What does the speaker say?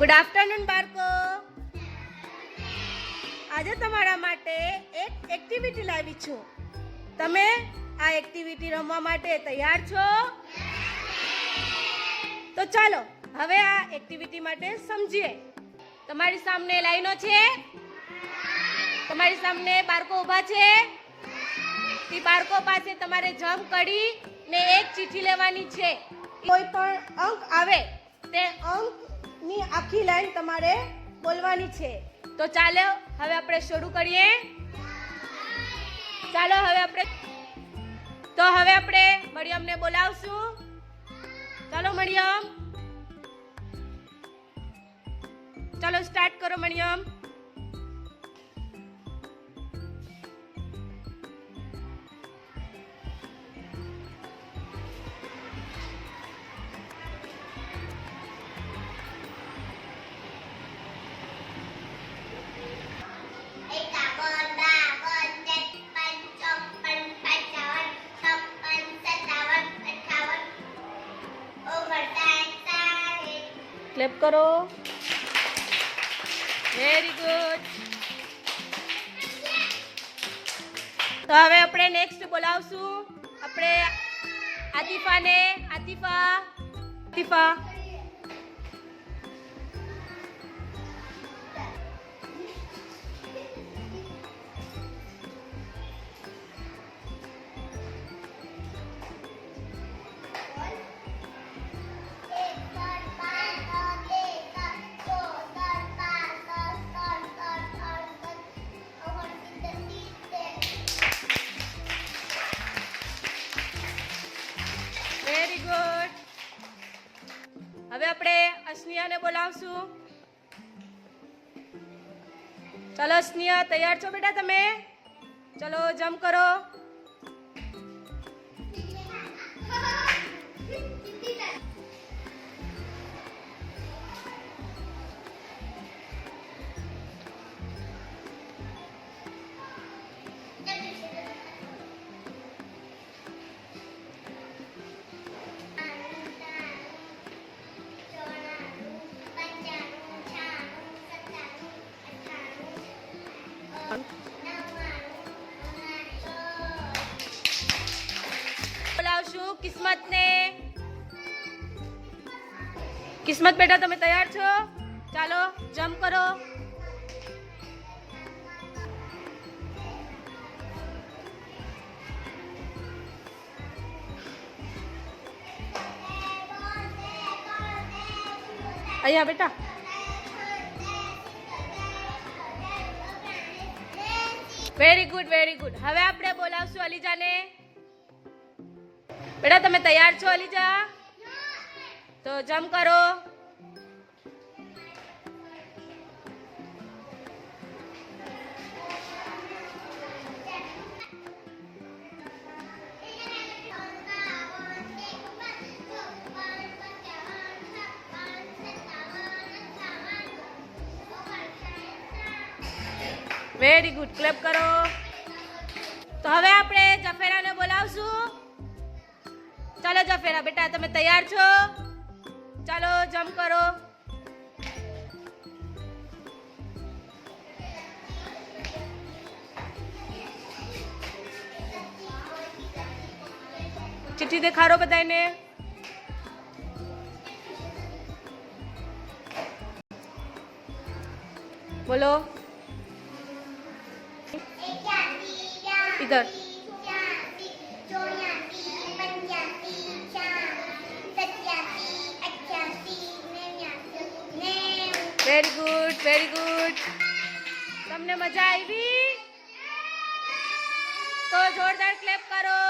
Good afternoon બાળકો. આજે તમારા માટે એક એક્ટિવિટી લાવી છું. તમે આ એક્ટિવિટી રમવા માટે તૈયાર છો? તો ચાલો હવે આ એક્ટિવિટી માટે સમજીએ. તમારી સામે લાઈનો છે, તમારી સામે બાળકો ઊભા છે. તે બાળકો પાસે તમારે જમ્પ કરી ને એક ચીઠી લેવાની છે. કોઈ પણ અંક આવે તે અંકની આખી લાઈન તમારે બોલવાની છે. તો ચાલો હવે આપણે શરૂ કરીએ. ચાલો હવે આપણે મરિયમને બોલાવશું. ચાલો મરિયમ, ચાલો સ્ટાર્ટ કરો મરિયમ. ક્લેપ કરો. Very good. તો હવે આપણે નેક્સ્ટ બોલાવશું આપણે આતિફાને. આતિફા વેરી ગુડ. હવે આપણે અસ્નિયાને બોલાવશું. ચલો અસ્નિયા, તૈયાર છો બેટા તમે? ચલો જમ્પ કરો. બોલાવશું કિસ્મતને. કિસ્મત બેટા તમે તૈયાર છો? ચાલો જમ્પ કરો. અહીંયા બેટા. Very good, very good. હવે આપણે બોલાવશું અલીજાને. બેટા તમે તૈયાર છો અલીજા? તો જમ્પ કરો. વેરી ગુડ, ક્લેપ કરો. તો હવે આપણે જફેરાને બોલાવશું. ચાલો જફેરા બેટા તમે તૈયાર છો? ચાલો જમ્પ કરો. ચિઠ્ઠી દેખાડો બધાને. બોલો इधर. Very good, very good. તમને મજા આવી? તો જોરદાર ક્લેપ કરો.